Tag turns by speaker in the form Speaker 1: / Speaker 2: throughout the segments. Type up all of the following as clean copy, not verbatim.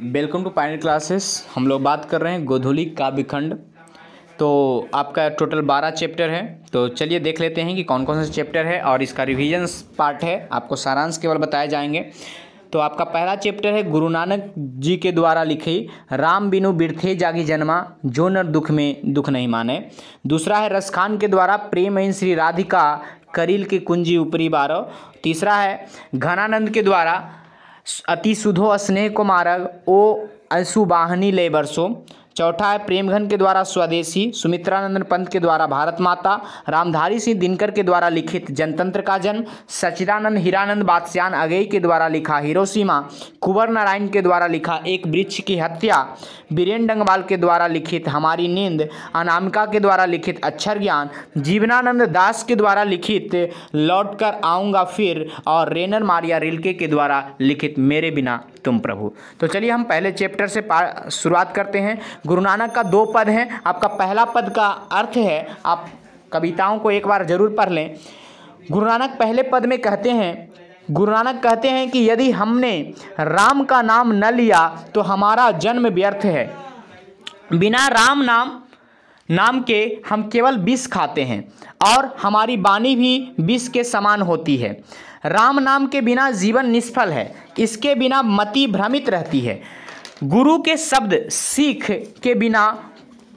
Speaker 1: Welcome to Pioneer classes. हम लोग बात कर रहे हैं गोधूली काव्यखंड। तो आपका टोटल 12 चैप्टर है। तो चलिए देख लेते हैं कि कौन कौन से चैप्टर है और इसका रिवीजन्स पार्ट है। आपको सारांश केवल बताए जाएंगे। तो आपका पहला चैप्टर है गुरु नानक जी के द्वारा लिखी राम बिनु बिरथे जागी जन्मा जो नर दुख में दुख नहीं माने। दूसरा है रसखान के द्वारा प्रेमहीन श्री राधिका करील के कुंजी ऊपरी बारो। तीसरा है घनानंद के द्वारा अति सुधो स्नेह को मारग ओ असुबाहनी ले बरसो। चौथा है प्रेमघन के द्वारा स्वदेशी, सुमित्रानंदन पंत के द्वारा भारत माता, रामधारी सिंह दिनकर के द्वारा लिखित जनतंत्र का जन्म, सच्चिदानंद हीरानंद बादशान अगेई के द्वारा लिखा हिरोशिमा, कुंवर नारायण के द्वारा लिखा एक वृक्ष की हत्या, बीरेन डंगवाल के द्वारा लिखित हमारी नींद, अनामिका के द्वारा लिखित अक्षर ज्ञान, जीवनानंद दास के द्वारा लिखित लौट कर आऊँगा फिर और रेनर मारिया रिल्के के द्वारा लिखित मेरे बिना तुम प्रभु। तो चलिए हम पहले चैप्टर से शुरुआत करते हैं। गुरु नानक का 2 पद हैं। आपका पहला पद का अर्थ है, आप कविताओं को एक बार जरूर पढ़ लें। गुरु नानक पहले पद में कहते हैं कि यदि हमने राम का नाम न लिया तो हमारा जन्म व्यर्थ है। बिना राम नाम के हम केवल विष खाते हैं और हमारी वाणी भी विष के समान होती है। राम नाम के बिना जीवन निष्फल है, इसके बिना मति भ्रमित रहती है। गुरु के शब्द सीख के बिना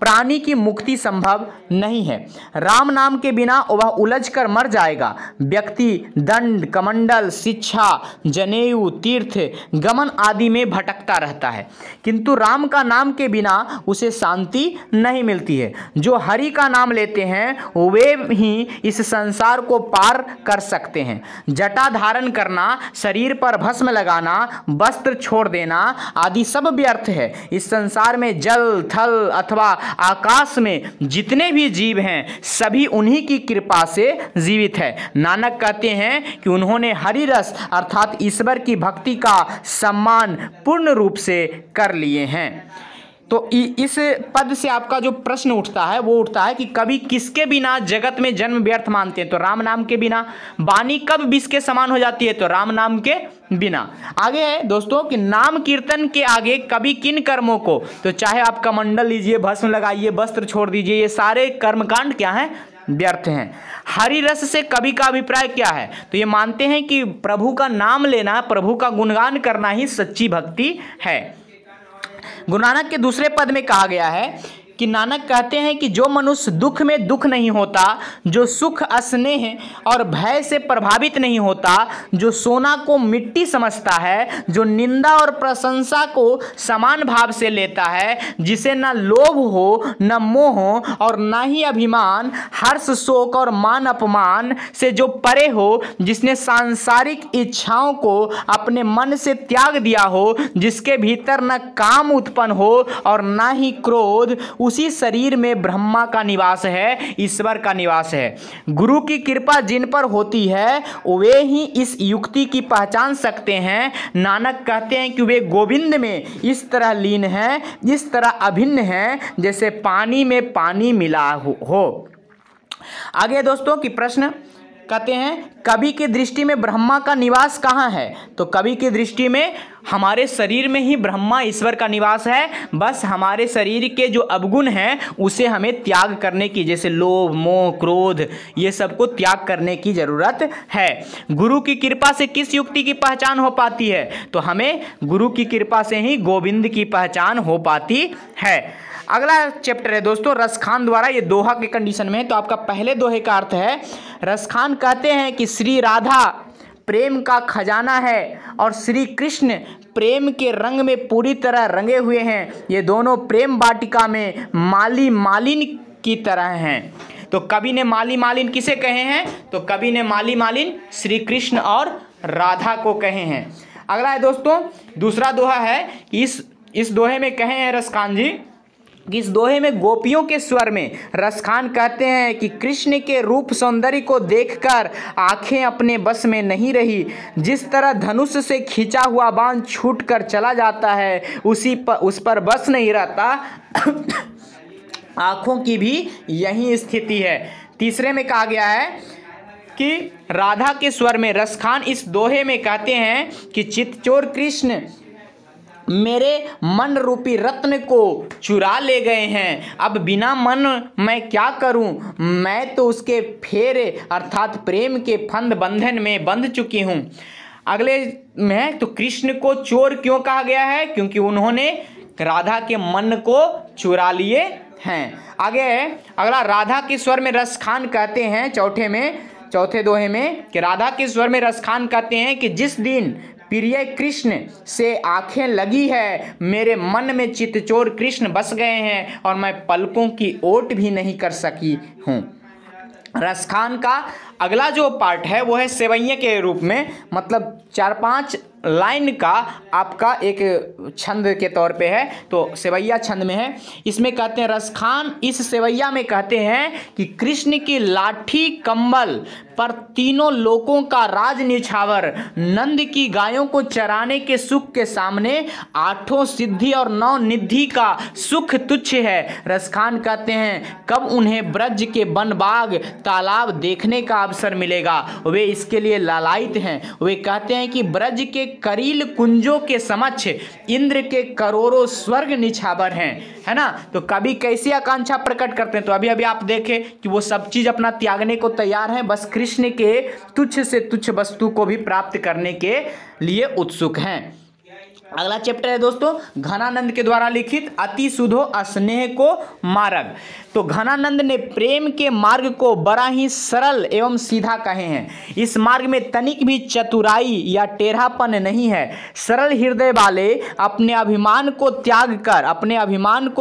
Speaker 1: प्राणी की मुक्ति संभव नहीं है। राम नाम के बिना वह उलझ कर मर जाएगा। व्यक्ति दंड, कमंडल, शिक्षा, जनेऊ, तीर्थ, गमन आदि में भटकता रहता है, किंतु राम का नाम के बिना उसे शांति नहीं मिलती है। जो हरि का नाम लेते हैं वे ही इस संसार को पार कर सकते हैं। जटा धारण करना, शरीर पर भस्म लगाना, वस्त्र छोड़ देना आदि सब व्यर्थ है। इस संसार में जल, थल अथवा आकाश में जितने भी जीव हैं सभी उन्हीं की कृपा से जीवित है। नानक कहते हैं कि उन्होंने हरि रस अर्थात ईश्वर की भक्ति का सम्मान पूर्ण रूप से कर लिए हैं। तो इस पद से आपका जो प्रश्न उठता है वो उठता है कि कभी किसके बिना जगत में जन्म व्यर्थ मानते हैं? तो राम नाम के बिना। वाणी कब विष के समान हो जाती है? तो राम नाम के बिना। आगे है दोस्तों कि नाम कीर्तन के आगे कभी किन कर्मों को, तो चाहे आप कमंडल लीजिए, भस्म लगाइए, वस्त्र छोड़ दीजिए, ये सारे कर्मकांड क्या हैं? व्यर्थ हैं। हरि रस से कवि का अभिप्राय क्या है? तो ये मानते हैं कि प्रभु का नाम लेना, प्रभु का गुणगान करना ही सच्ची भक्ति है। गुरु नानक के दूसरे पद में कहा गया है कि नानक कहते हैं कि जो मनुष्य दुख में दुख नहीं होता, जो सुख स्नेह और भय से प्रभावित नहीं होता, जो सोना को मिट्टी समझता है, जो निंदा और प्रशंसा को समान भाव से लेता है, जिसे न लोभ हो न मोह हो और न ही अभिमान, हर्ष शोक और मान अपमान से जो परे हो, जिसने सांसारिक इच्छाओं को अपने मन से त्याग दिया हो, जिसके भीतर न काम उत्पन्न हो और न ही क्रोध, उसी शरीर में ब्रह्मा का निवास है, ईश्वर का निवास है। गुरु की कृपा जिन पर होती है वे ही इस युक्ति की पहचान सकते हैं। नानक कहते हैं कि वे गोविंद में इस तरह लीन हैं, इस तरह अभिन्न हैं जैसे पानी में पानी मिला हो। आगे दोस्तों की प्रश्न कहते हैं कवि की दृष्टि में ब्रह्मा का निवास कहाँ है? तो कवि की दृष्टि में हमारे शरीर में ही ब्रह्मा ईश्वर का निवास है। बस हमारे शरीर के जो अवगुण हैं उसे हमें त्याग करने की, जैसे लोभ, मोह, क्रोध, ये सब को त्याग करने की जरूरत है। गुरु की कृपा से किस युक्ति की पहचान हो पाती है? तो हमें गुरु की कृपा से ही गोविंद की पहचान हो पाती है। अगला चैप्टर है दोस्तों रसखान द्वारा, ये दोहा के कंडीशन में है। तो आपका पहले दोहे का अर्थ है, रसखान कहते हैं कि श्री राधा प्रेम का खजाना है और श्री कृष्ण प्रेम के रंग में पूरी तरह रंगे हुए हैं। ये दोनों प्रेम वाटिका में माली मालिन की तरह हैं। तो कवि ने माली मालिन किसे कहे हैं? तो कवि ने माली मालिन श्री कृष्ण और राधा को कहे हैं। अगला है दोस्तों दूसरा दोहा है कि इस दोहे में कहे हैं रसखान जी कि इस दोहे में गोपियों के स्वर में रसखान कहते हैं कि कृष्ण के रूप सौंदर्य को देखकर आंखें अपने बस में नहीं रही। जिस तरह धनुष से खींचा हुआ बाण छूटकर चला जाता है उस पर बस नहीं रहता, आंखों की भी यही स्थिति है। तीसरे में कहा गया है कि राधा के स्वर में रसखान इस दोहे में कहते हैं कि चितचोर कृष्ण मेरे मन रूपी रत्न को चुरा ले गए हैं। अब बिना मन मैं क्या करूं, मैं तो उसके फेरे अर्थात प्रेम के फंद बंधन में बंध चुकी हूं। अगले में तो कृष्ण को चोर क्यों कहा गया है, क्योंकि उन्होंने राधा के मन को चुरा लिए हैं। आगे अगला, राधा के स्वर में रस खान कहते हैं चौथे दोहे में कि राधा के स्वर में रस खान कहते हैं कि जिस दिन प्रिय कृष्ण से आंखें लगी है, मेरे मन में चित्तचोर कृष्ण बस गए हैं और मैं पलकों की ओट भी नहीं कर सकी हूँ। रसखान का अगला जो पार्ट है वो है सेवैया के रूप में, मतलब 4-5 लाइन का आपका एक छंद के तौर पे है, तो सेवैया छंद में है। इसमें कहते हैं रसखान इस सेवैया में कहते हैं कि कृष्ण की लाठी कंबल पर तीनों लोकों का राज निछावर, नंद की गायों को चराने के सुख के सामने 8 सिद्धि और 9 निधि का सुख तुच्छ है। रसखान कहते हैं कब उन्हें ब्रज के वन बाग तालाब देखने का अवसर मिलेगा, वे इसके लिए लालायित हैं। वे कहते हैं कि ब्रज के करील कुंजों के समक्ष इंद्र के करोड़ों स्वर्ग निछावर हैं, है ना। तो कवि कैसी आकांक्षा प्रकट करते हैं, तो अभी अभी आप देखें कि वो सब चीज अपना त्यागने को तैयार हैं, बस कृष्ण के तुच्छ से तुच्छ वस्तु को भी प्राप्त करने के लिए उत्सुक हैं। अगला चैप्टर है दोस्तों घनानंद के द्वारा लिखित अति सुधो स्नेह को मार्ग। तो घनानंद ने प्रेम के मार्ग को बड़ा ही सरल एवं सीधा कहे हैं। इस मार्ग में तनिक भी चतुराई या टेढ़ापन नहीं है। सरल हृदय वाले अपने अभिमान को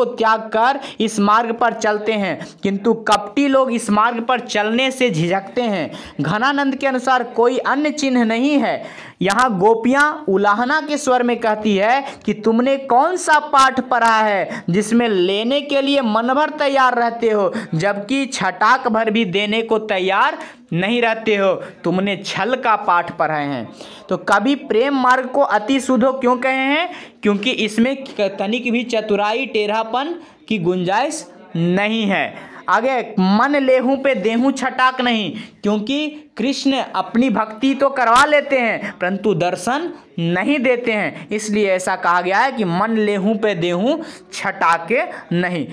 Speaker 1: त्याग कर इस मार्ग पर चलते हैं, किंतु कपटी लोग इस मार्ग पर चलने से झिझकते हैं। घनानंद के अनुसार कोई अन्य चिन्ह नहीं है। यहाँ गोपियां उलाहना के स्वर में कहती है कि तुमने कौन सा पाठ पढ़ा है जिसमें लेने के लिए मन भर तैयार रहते हो, जबकि छटाक भर भी देने को तैयार नहीं रहते हो। तुमने छल का पाठ पढ़ा है। तो कभी प्रेम मार्ग को अति सुधो क्यों कहे हैं, क्योंकि इसमें तनिक भी चतुराई टेढ़ापन की गुंजाइश नहीं है। आगे मन लेहूं पे देहूं छटाक नहीं, क्योंकि कृष्ण अपनी भक्ति तो करवा लेते हैं परंतु दर्शन नहीं देते हैं, इसलिए ऐसा कहा गया है कि मन लेहूं पे देहूं छटाके नहीं।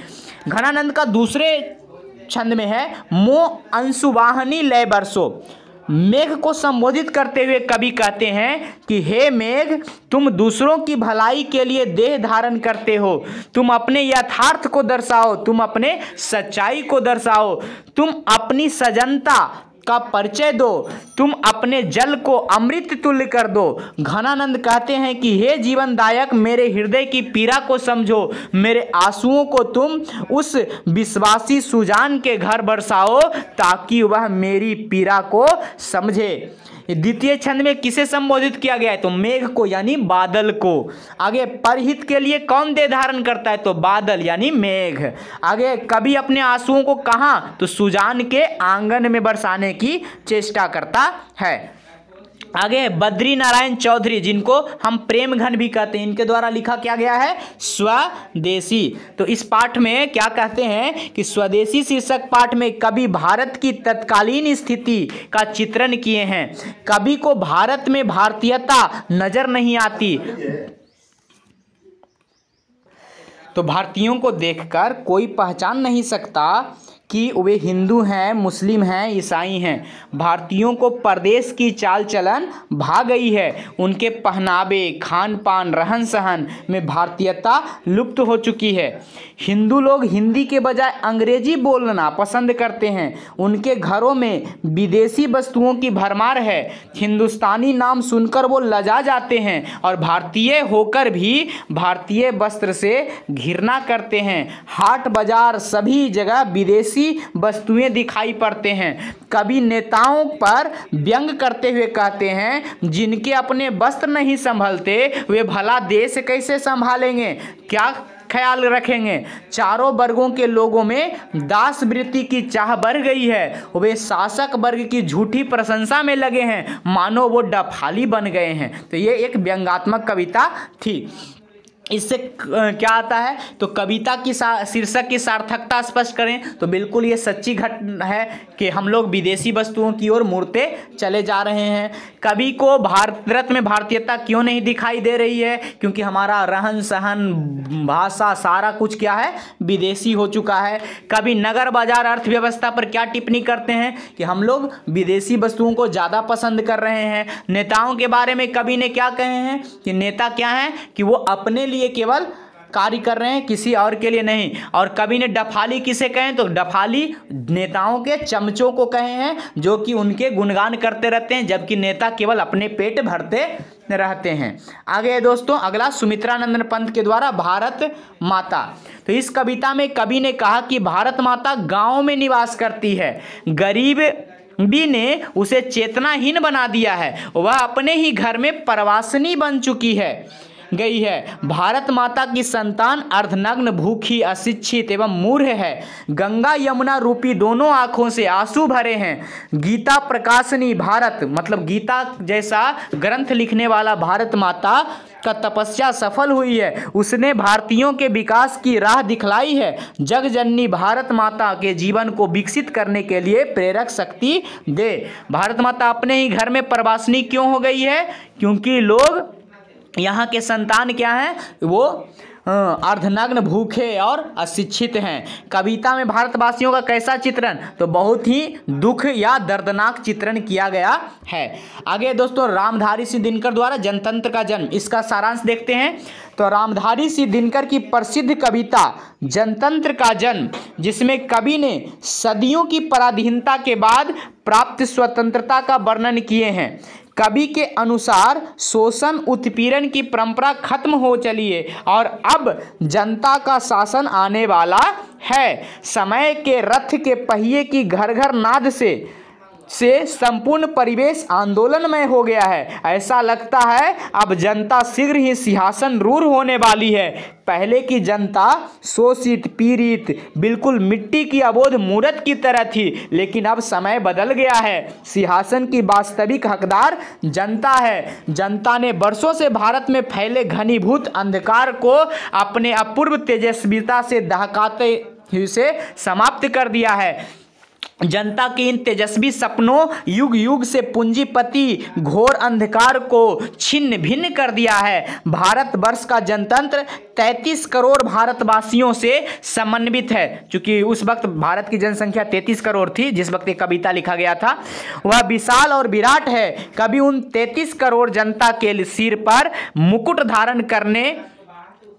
Speaker 1: घनानंद का दूसरे छंद में है मोह अंशुवाहनी लय बरसो। मेघ को संबोधित करते हुए कवि कहते हैं कि हे मेघ, तुम दूसरों की भलाई के लिए देह धारण करते हो। तुम अपने यथार्थ को दर्शाओ, तुम अपने सच्चाई को दर्शाओ, तुम अपनी सजनता का परिचय दो, तुम अपने जल को अमृत तुल्य कर दो। घनानंद कहते हैं कि हे जीवनदायक, मेरे हृदय की पीड़ा को समझो, मेरे आंसुओं को तुम उस विश्वासी सुजान के घर बरसाओ ताकि वह मेरी पीड़ा को समझे। द्वितीय छंद में किसे संबोधित किया गया है, तो मेघ को यानी बादल को। आगे परहित के लिए कौन देह धारण करता है, तो बादल यानी मेघ। आगे कवि अपने आंसुओं को कहाँ, तो सुजान के आंगन में बरसाने की चेष्टा करता है। आगे बद्री नारायण चौधरी, जिनको हम प्रेम घन भी कहते हैं, इनके द्वारा लिखा क्या गया है स्वदेशी। तो इस पाठ में क्या कहते हैं कि स्वदेशी शीर्षक पाठ में कवि भारत की तत्कालीन स्थिति का चित्रण किए हैं। कवि को भारत में भारतीयता नजर नहीं आती, तो भारतीयों को देखकर कोई पहचान नहीं सकता कि वे हिंदू हैं, मुस्लिम हैं, ईसाई हैं। भारतीयों को परदेश की चाल चलन भा गई है। उनके पहनावे, खान पान, रहन सहन में भारतीयता लुप्त हो चुकी है। हिंदू लोग हिंदी के बजाय अंग्रेजी बोलना पसंद करते हैं। उनके घरों में विदेशी वस्तुओं की भरमार है। हिंदुस्तानी नाम सुनकर वो लजा जाते हैं और भारतीय होकर भी भारतीय वस्त्र से घृणा करते हैं। हाट बाजार सभी जगह विदेशी वस्तुएं दिखाई पड़ते हैं। कभी नेताओं पर व्यंग करते हुए कहते हैं जिनके अपने वस्त्र नहीं संभलते वे भला देश कैसे संभालेंगे, क्या ख्याल रखेंगे। चारों वर्गों के लोगों में दास वृत्ति की चाह बढ़ गई है। वे शासक वर्ग की झूठी प्रशंसा में लगे हैं, मानो वो डफाली बन गए हैं। तो ये एक व्यंग्यात्मक कविता थी। इससे क्या आता है, तो कविता की शीर्षक की सार्थकता स्पष्ट करें तो बिल्कुल ये सच्ची घटना है कि हम लोग विदेशी वस्तुओं की ओर मुड़ते चले जा रहे हैं। कवि को भारत रत्न में भारतीयता क्यों नहीं दिखाई दे रही है, क्योंकि हमारा रहन सहन, भाषा, सारा कुछ क्या है, विदेशी हो चुका है। कवि नगर बाजार अर्थव्यवस्था पर क्या टिप्पणी करते हैं कि हम लोग विदेशी वस्तुओं को ज़्यादा पसंद कर रहे हैं। नेताओं के बारे में कवि ने क्या कहे हैं कि नेता क्या हैं कि वो अपने लिए केवल कार्य कर रहे हैं, किसी और के लिए नहीं। और कवि ने डफाली किसे कहें, तो डफाली नेताओं के चमचों को कहे हैं जो कि उनके गुणगान करते रहते हैं, जबकि नेता केवल अपने पेट भरते रहते हैं। आगे दोस्तों अगला सुमित्रा नंदन पंत के द्वारा भारत माता। तो इस कविता में कवि ने कहा कि भारत माता गांव में निवास करती है, गरीब भी ने उसे चेतनाहीन बना दिया है, वह अपने ही घर में प्रवासिनी बन चुकी है गई है। भारत माता की संतान अर्धनग्न, भूखी, अशिक्षित एवं मूर्ख है। गंगा यमुना रूपी दोनों आंखों से आंसू भरे हैं। गीता प्रकाशनी भारत, मतलब गीता जैसा ग्रंथ लिखने वाला भारत माता का तपस्या सफल हुई है, उसने भारतीयों के विकास की राह दिखलाई है। जग जननी भारत माता के जीवन को विकसित करने के लिए प्रेरक शक्ति दे। भारत माता अपने ही घर में प्रवासिनी क्यों हो गई है, क्योंकि लोग यहाँ के संतान क्या हैं, वो अर्धनग्न, भूखे और अशिक्षित हैं। कविता में भारतवासियों का कैसा चित्रण, तो बहुत ही दुख या दर्दनाक चित्रण किया गया है। आगे दोस्तों रामधारी सिंह दिनकर द्वारा जनतंत्र का जन्म, इसका सारांश देखते हैं। तो रामधारी सिंह दिनकर की प्रसिद्ध कविता जनतंत्र का जन्म, जिसमें कवि ने सदियों की पराधीनता के बाद प्राप्त स्वतंत्रता का वर्णन किए हैं। कवि के अनुसार शोषण उत्पीड़न की परंपरा खत्म हो चली है और अब जनता का शासन आने वाला है। समय के रथ के पहिए की घर घर नाद से संपूर्ण परिवेश आंदोलनमय हो गया है। ऐसा लगता है अब जनता शीघ्र ही सिंहासन रूढ़ होने वाली है। पहले की जनता शोषित, पीड़ित, बिल्कुल मिट्टी की अबोध मूर्त की तरह थी, लेकिन अब समय बदल गया है। सिंहासन की वास्तविक हकदार जनता है। जनता ने वर्षों से भारत में फैले घनीभूत अंधकार को अपने अपूर्व तेजस्विता से दहकाते हुए से समाप्त कर दिया है। जनता के इन तेजस्वी सपनों युग युग से पूंजीपति घोर अंधकार को छिन्न भिन्न कर दिया है। भारतवर्ष का जनतंत्र 33 करोड़ भारतवासियों से समन्वित है। चूंकि उस वक्त भारत की जनसंख्या 33 करोड़ थी जिस वक्त ये कविता लिखा गया था, वह विशाल और विराट है। कवि उन 33 करोड़ जनता के सिर पर मुकुट धारण करने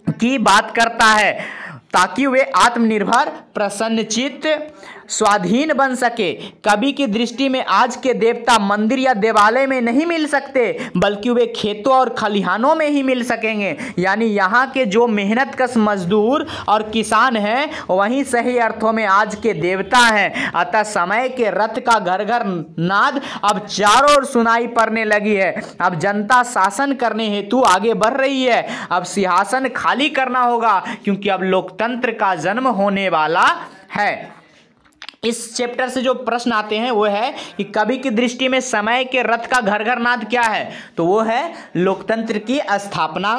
Speaker 1: की बात करता है ताकि वे आत्मनिर्भर, प्रसन्नचित्त, स्वाधीन बन सके। कवि की दृष्टि में आज के देवता मंदिर या देवालय में नहीं मिल सकते, बल्कि वे खेतों और खलिहानों में ही मिल सकेंगे। यानी यहाँ के जो मेहनतकश मजदूर और किसान हैं वहीं सही अर्थों में आज के देवता हैं। अतः समय के रथ का घर घर नाद अब चारों ओर सुनाई पड़ने लगी है। अब जनता शासन करने हेतु आगे बढ़ रही है। अब सिंहासन खाली करना होगा, क्योंकि अब लोकतंत्र का जन्म होने वाला है। इस चैप्टर से जो प्रश्न आते हैं वो है कि कवि की दृष्टि में समय के रथ का घर घर नाद क्या है, तो वो है लोकतंत्र की स्थापना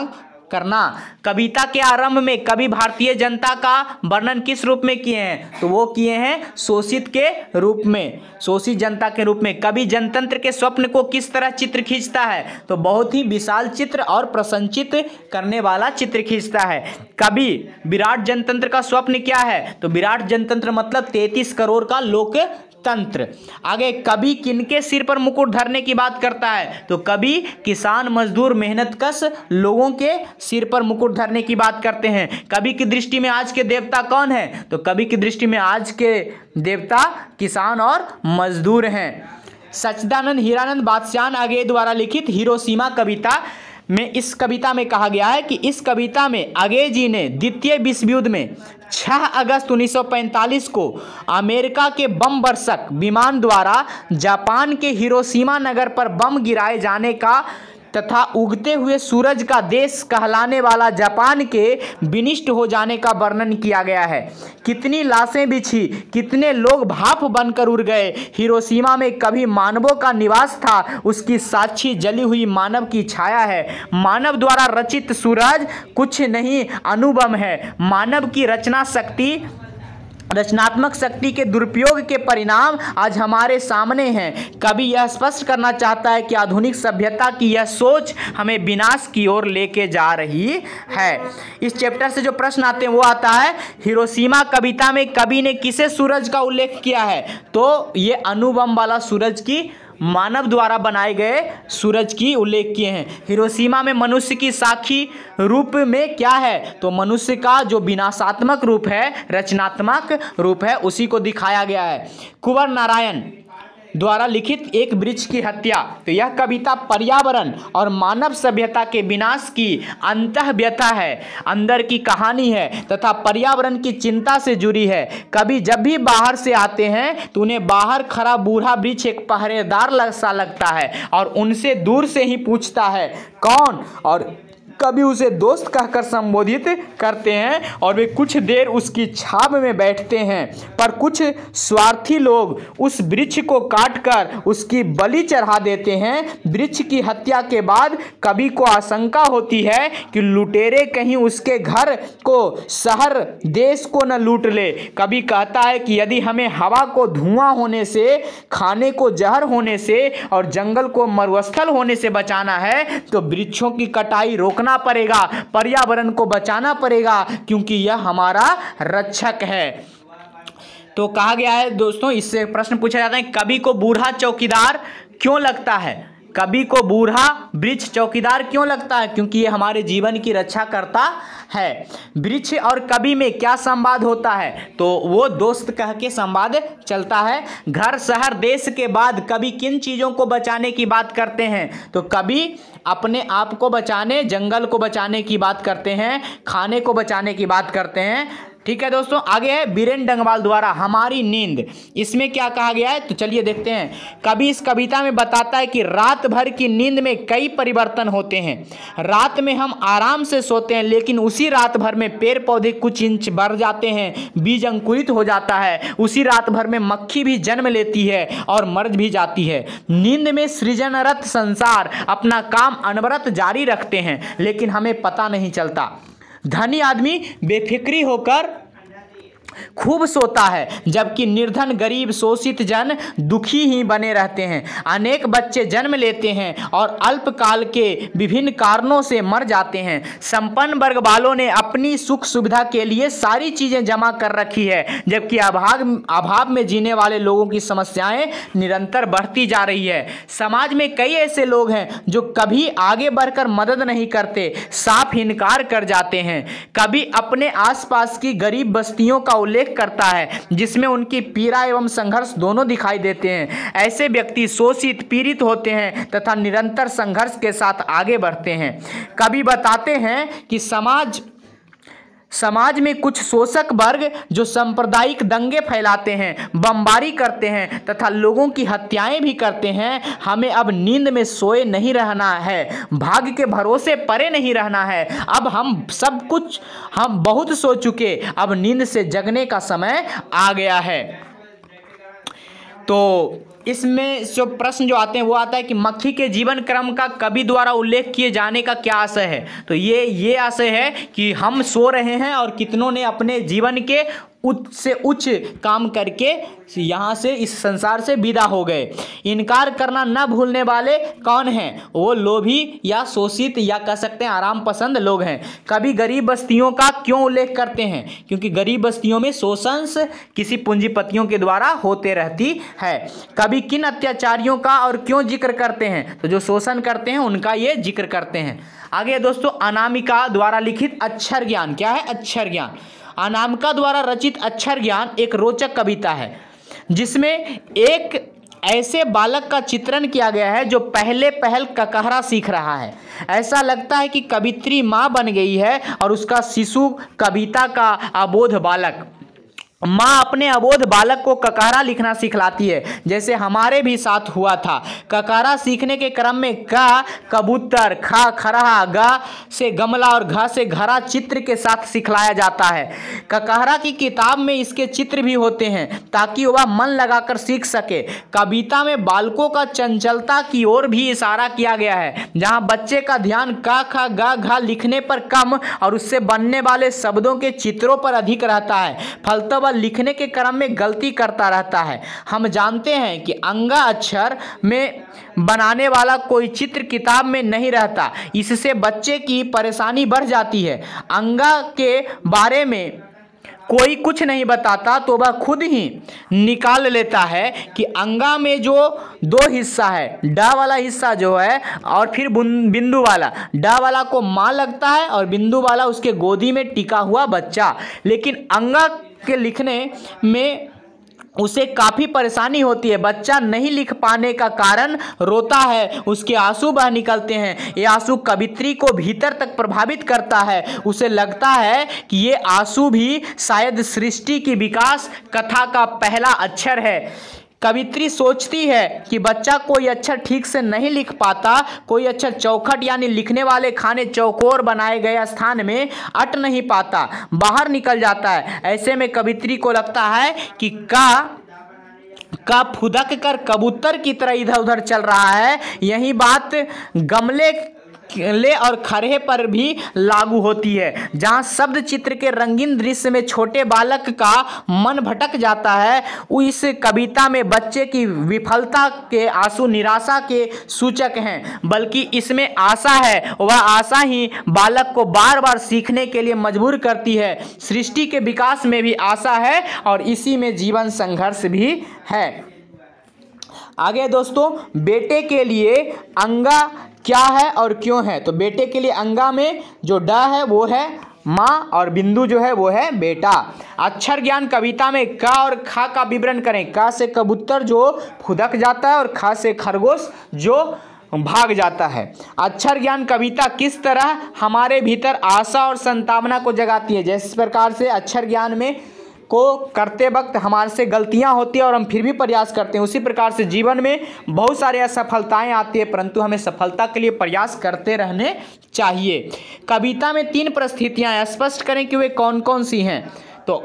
Speaker 1: करना। कविता के आरंभ में कवि भारतीय जनता का वर्णन किस रूप में किए हैं, तो वो किए हैं शोषित के रूप में, शोषित जनता के रूप में। कवि जनतंत्र के स्वप्न को किस तरह चित्र खींचता है, तो बहुत ही विशाल चित्र और प्रसन्नचित करने वाला चित्र खींचता है। कवि विराट जनतंत्र का स्वप्न क्या है, तो विराट जनतंत्र मतलब 33 करोड़ का लोकतंत्र। आगे कवि किनके सिर पर मुकुट धरने की बात करता है, तो कवि किसान, मजदूर, मेहनतकश लोगों के सिर पर मुकुट धरने की बात करते हैं। कवि की दृष्टि में आज के देवता कौन है, तो कवि की दृष्टि में आज के देवता किसान और मजदूर हैं। सच्चिदानंद हीरानंद बादशाह आगे द्वारा लिखित हिरोशिमा कविता में इस कविता में कहा गया है कि इस कविता में आगे जी ने द्वितीय विश्व युद्ध में 6 अगस्त 1945 को अमेरिका के बम वर्षक विमान द्वारा जापान के हिरोशिमा नगर पर बम गिराए जाने का तथा उगते हुए सूरज का देश कहलाने वाला जापान के विनिष्ट हो जाने का वर्णन किया गया है। कितनी लाशें बिछी, कितने लोग भाप बनकर उड़ गए। हिरोशिमा में कभी मानवों का निवास था, उसकी साक्षी जली हुई मानव की छाया है। मानव द्वारा रचित सूरज कुछ नहीं, अनुपम है। मानव की रचनात्मक शक्ति के दुरुपयोग के परिणाम आज हमारे सामने हैं। कवि यह स्पष्ट करना चाहता है कि आधुनिक सभ्यता की यह सोच हमें विनाश की ओर लेके जा रही है। इस चैप्टर से जो प्रश्न आते हैं वो आता है, हिरोशिमा कविता में कवि ने किसे सूरज का उल्लेख किया है? तो ये अणुबम वाला सूरज की, मानव द्वारा बनाए गए सूरज की उल्लेख किए हैं। हिरोशिमा में मनुष्य की साक्षी रूप में क्या है? तो मनुष्य का जो विनाशात्मक रूप है, रचनात्मक रूप है, उसी को दिखाया गया है। कुंवर नारायण द्वारा लिखित एक वृक्ष की हत्या, तो यह कविता पर्यावरण और मानव सभ्यता के विनाश की अंतःव्यथा है, अंदर की कहानी है तथा पर्यावरण की चिंता से जुड़ी है। कवि जब भी बाहर से आते हैं तो उन्हें बाहर खड़ा बूढ़ा वृक्ष एक पहरेदार सा लगता है और उनसे दूर से ही पूछता है कौन, और कभी उसे दोस्त कहकर संबोधित करते हैं और वे कुछ देर उसकी छाव में बैठते हैं। पर कुछ स्वार्थी लोग उस वृक्ष को काटकर उसकी बलि चढ़ा देते हैं। वृक्ष की हत्या के बाद कवि को आशंका होती है कि लुटेरे कहीं उसके घर को, शहर, देश को न लूट ले। कवि कहता है कि यदि हमें हवा को धुआं होने से, खाने को जहर होने से और जंगल को मरुस्थल होने से बचाना है तो वृक्षों की कटाई रोकना पड़ेगा, पर्यावरण को बचाना पड़ेगा, क्योंकि यह हमारा रक्षक है। तो कहा गया है दोस्तों, इससे प्रश्न पूछा जाता है, कवि को बूढ़ा चौकीदार क्यों लगता है? कवि को बूढ़ा वृक्ष चौकीदार क्यों लगता है? क्योंकि ये हमारे जीवन की रक्षा करता है। वृक्ष और कवि में क्या संवाद होता है? तो वो दोस्त कह के संवाद चलता है। घर, शहर, देश के बाद कवि किन चीज़ों को बचाने की बात करते हैं? तो कवि अपने आप को बचाने, जंगल को बचाने की बात करते हैं, खाने को बचाने की बात करते हैं। ठीक है दोस्तों, आगे है बीरेन डंगवाल द्वारा हमारी नींद। इसमें क्या कहा गया है तो चलिए देखते हैं। कवि इस कविता में बताता है कि रात भर की नींद में कई परिवर्तन होते हैं। रात में हम आराम से सोते हैं, लेकिन उसी रात भर में पेड़ पौधे कुछ इंच बढ़ जाते हैं, बीज अंकुरित हो जाता है। उसी रात भर में मक्खी भी जन्म लेती है और मर भी जाती है। नींद में सृजनरत संसार अपना काम अनवरत जारी रखते हैं, लेकिन हमें पता नहीं चलता। धनी आदमी बेफिक्री होकर खूब सोता है, जबकि निर्धन, गरीब, शोषित जन दुखी ही बने रहते हैं। अनेक बच्चे जन्म लेते हैं और अल्पकाल के विभिन्न कारणों से मर जाते हैं। संपन्न वर्ग वालों ने अपनी सुख सुविधा के लिए सारी चीजें जमा कर रखी है, जबकि अभाव में जीने वाले लोगों की समस्याएं निरंतर बढ़ती जा रही है। समाज में कई ऐसे लोग हैं जो कभी आगे बढ़कर मदद नहीं करते, साफ इनकार कर जाते हैं। कभी अपने आसपास की गरीब बस्तियों का उल्लेख करता है, जिसमें उनकी पीड़ा एवं संघर्ष दोनों दिखाई देते हैं। ऐसे व्यक्ति शोषित, पीड़ित होते हैं तथा निरंतर संघर्ष के साथ आगे बढ़ते हैं। कवि बताते हैं कि समाज में कुछ शोषक वर्ग जो सांप्रदायिक दंगे फैलाते हैं, बमबारी करते हैं तथा लोगों की हत्याएं भी करते हैं। हमें अब नींद में सोए नहीं रहना है, भाग्य के भरोसे पड़े नहीं रहना है। अब हम बहुत सो चुके, अब नींद से जगने का समय आ गया है। तो इसमें जो प्रश्न जो आते हैं वो आता है कि मक्खी के जीवन क्रम का कवि द्वारा उल्लेख किए जाने का क्या आशय है? तो ये आशय है कि हम सो रहे हैं और कितनों ने अपने जीवन के उच्च से उच्च काम करके यहाँ से, इस संसार से विदा हो गए। इनकार करना न भूलने वाले कौन हैं? वो लोभी या शोषित या कह सकते हैं आराम पसंद लोग हैं। कभी गरीब बस्तियों का क्यों उल्लेख करते हैं? क्योंकि गरीब बस्तियों में शोषण किसी पूंजीपतियों के द्वारा होते रहती है। कभी किन अत्याचारियों का और क्यों जिक्र करते हैं? तो जो शोषण करते हैं उनका ये जिक्र करते हैं। आगे दोस्तों, अनामिका द्वारा लिखित अक्षर ज्ञान। क्या है अक्षर ज्ञान? अनामिका द्वारा रचित अक्षर ज्ञान एक रोचक कविता है, जिसमें एक ऐसे बालक का चित्रण किया गया है जो पहल ककहरा सीख रहा है। ऐसा लगता है कि कवित्री माँ बन गई है और उसका शिशु कविता का अबोध बालक। माँ अपने अबोध बालक को ककारा लिखना सिखलाती है, जैसे हमारे भी साथ हुआ था। ककारा सीखने के क्रम में का कबूतर, खा खरहा, गा से गमला और घा से घरा चित्र के साथ सिखलाया जाता है। ककारा की किताब में इसके चित्र भी होते हैं ताकि वह मन लगाकर सीख सके। कविता में बालकों का चंचलता की ओर भी इशारा किया गया है, जहाँ बच्चे का ध्यान का खा गा घा लिखने पर कम और उससे बनने वाले शब्दों के चित्रों पर अधिक रहता है। फलतः लिखने के क्रम में गलती करता रहता है। हम जानते हैं कि अंगा अक्षर में बनाने वाला कोई चित्र किताब में नहीं रहता, इससे बच्चे की परेशानी बढ़ जाती है। अंगा के बारे में कोई कुछ नहीं बताता तो वह खुद ही निकाल लेता है कि अंगा में जो दो हिस्सा है, डा वाला हिस्सा जो है और फिर बिंदु वाला, डा वाला को माँ लगता है और बिंदु वाला उसके गोदी में टिका हुआ बच्चा। लेकिन अंगा के लिखने में उसे काफ़ी परेशानी होती है। बच्चा नहीं लिख पाने का कारण रोता है, उसके आंसू बह निकलते हैं। ये आंसू कवित्री को भीतर तक प्रभावित करता है। उसे लगता है कि ये आंसू भी शायद सृष्टि की विकास कथा का पहला अक्षर है। कवित्री सोचती है कि बच्चा कोई अक्षर ठीक से नहीं लिख पाता, कोई अक्षर चौखट यानी लिखने वाले खाने चौकोर बनाए गए स्थान में अट नहीं पाता, बाहर निकल जाता है। ऐसे में कवित्री को लगता है कि का फुदक कर कबूतर की तरह इधर उधर चल रहा है। यही बात गमले ले और खरहे पर भी लागू होती है, जहाँ शब्द चित्र के रंगीन दृश्य में छोटे बालक का मन भटक जाता है। इस कविता में बच्चे की विफलता के आंसू निराशा के सूचक हैं, बल्कि इसमें आशा है। वह आशा ही बालक को बार बार सीखने के लिए मजबूर करती है। सृष्टि के विकास में भी आशा है और इसी में जीवन संघर्ष भी है। आगे दोस्तों, बेटे के लिए अंगा क्या है और क्यों है? तो बेटे के लिए अंगा में जो ड है वो है माँ और बिंदु जो है वो है बेटा। अक्षर ज्ञान कविता में का और खा का विवरण करें। का से कबूतर जो फुदक जाता है और खा से खरगोश जो भाग जाता है। अक्षर ज्ञान कविता किस तरह हमारे भीतर आशा और संभावना को जगाती है। जिस प्रकार से अक्षर ज्ञान में को करते वक्त हमारे से गलतियां होती हैं और हम फिर भी प्रयास करते हैं, उसी प्रकार से जीवन में बहुत सारे असफलताएं आती है, परंतु हमें सफलता के लिए प्रयास करते रहने चाहिए। कविता में 3 परिस्थितियां स्पष्ट करें कि वे कौन कौन सी हैं। तो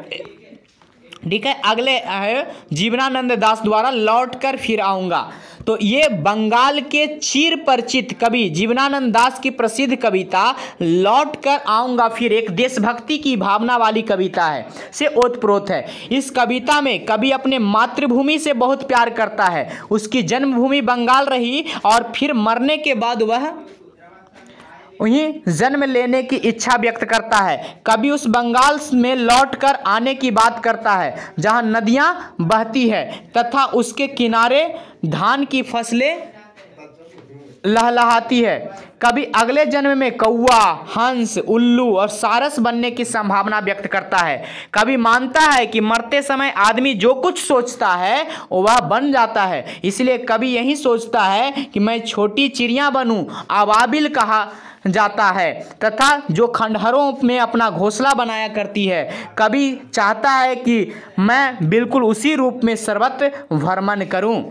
Speaker 1: ठीक है, अगले है जीवनानंद दास द्वारा लौट कर फिर आऊँगा। तो ये बंगाल के चिर परिचित कवि जीवनानंद दास की प्रसिद्ध कविता लौट कर आऊँगा फिर एक देशभक्ति की भावना वाली कविता है, से ओतप्रोत है। इस कविता में कवि अपने मातृभूमि से बहुत प्यार करता है। उसकी जन्मभूमि बंगाल रही और फिर मरने के बाद वह उन्हें जन्म लेने की इच्छा व्यक्त करता है। कभी उस बंगाल में लौटकर आने की बात करता है जहां नदियां बहती है तथा उसके किनारे धान की फसलें लहलहाती है। कभी अगले जन्म में कौवा, हंस, उल्लू और सारस बनने की संभावना व्यक्त करता है। कभी मानता है कि मरते समय आदमी जो कुछ सोचता है वह बन जाता है, इसलिए कभी यही सोचता है कि मैं छोटी चिड़िया बनूं, अबाबिल कहा जाता है, तथा जो खंडहरों में अपना घोंसला बनाया करती है। कभी चाहता है कि मैं बिल्कुल उसी रूप में सर्वत्र भ्रमण करूं।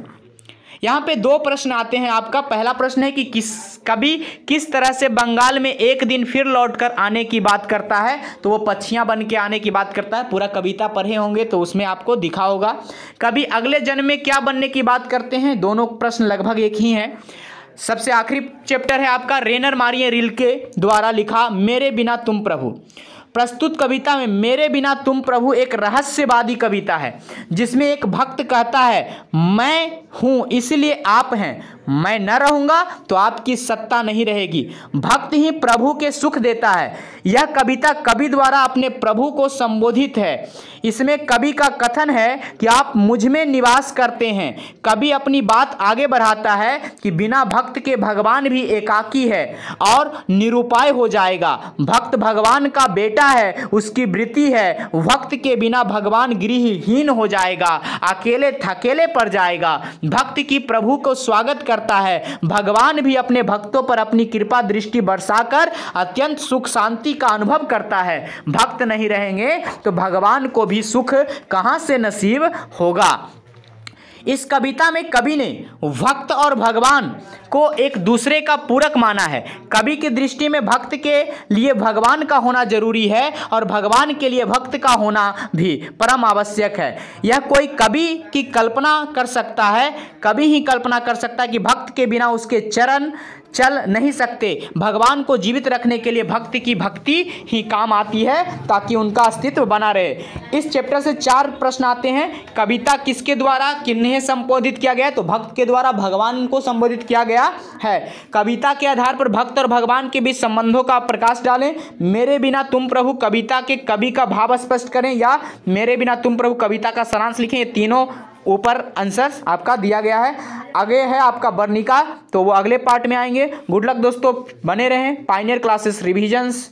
Speaker 1: यहाँ पे 2 प्रश्न आते हैं आपका। पहला प्रश्न है कि कभी किस तरह से बंगाल में एक दिन फिर लौटकर आने की बात करता है। तो वो पक्षियाँ बन के आने की बात करता है। पूरा कविता पढ़े होंगे तो उसमें आपको दिखा होगा। कभी अगले जन्म में क्या बनने की बात करते हैं। दोनों प्रश्न लगभग एक ही हैं। सबसे आखिरी चैप्टर है आपका रेनर मारिए रिल्के द्वारा लिखा मेरे बिना तुम प्रभु। प्रस्तुत कविता में मेरे बिना तुम प्रभु एक रहस्यवादी कविता है, जिसमें एक भक्त कहता है मैं हूँ इसलिए आप हैं, मैं न रहूँगा तो आपकी सत्ता नहीं रहेगी। भक्त ही प्रभु के सुख देता है। यह कविता कवि द्वारा अपने प्रभु को संबोधित है। इसमें कवि का कथन है कि आप मुझ में निवास करते हैं। कवि अपनी बात आगे बढ़ाता है कि बिना भक्त के भगवान भी एकाकी है और निरुपाय हो जाएगा। भक्त भगवान का बेटा है, उसकी वृत्ति है, भक्त के बिना भगवान गृहहीन हो जाएगा, अकेले थकेले पड़ जाएगा। भक्त की प्रभु को स्वागत करता है, भगवान भी अपने भक्तों पर अपनी कृपा दृष्टि बरसाकर अत्यंत सुख शांति का अनुभव करता है। भक्त नहीं रहेंगे तो भगवान को भी सुख कहां से नसीब होगा। इस कविता में कवि ने भक्त और भगवान को एक दूसरे का पूरक माना है। कवि की दृष्टि में भक्त के लिए भगवान का होना जरूरी है और भगवान के लिए भक्त का होना भी परम आवश्यक है। यह कोई कवि की कल्पना कर सकता है, कवि ही कल्पना कर सकता है कि भक्त के बिना उसके चरण चल नहीं सकते। भगवान को जीवित रखने के लिए भक्त की भक्ति ही काम आती है ताकि उनका अस्तित्व बना रहे। इस चैप्टर से 4 प्रश्न आते हैं। कविता किसके द्वारा किन्हें संबोधित किया गया है? तो भक्त के द्वारा भगवान को संबोधित किया गया है। कविता के आधार पर भक्त और भगवान के बीच संबंधों का प्रकाश डालें। मेरे बिना तुम प्रभु कविता के कवि का भाव स्पष्ट करें, या मेरे बिना तुम प्रभु कविता का सारांश लिखें। ये तीनों ऊपर आंसर आपका दिया गया है। आगे है आपका वर्णिका, तो वो अगले पार्ट में आएंगे। गुड लक दोस्तों, बने रहें पायनियर क्लासेस रिविजन्स।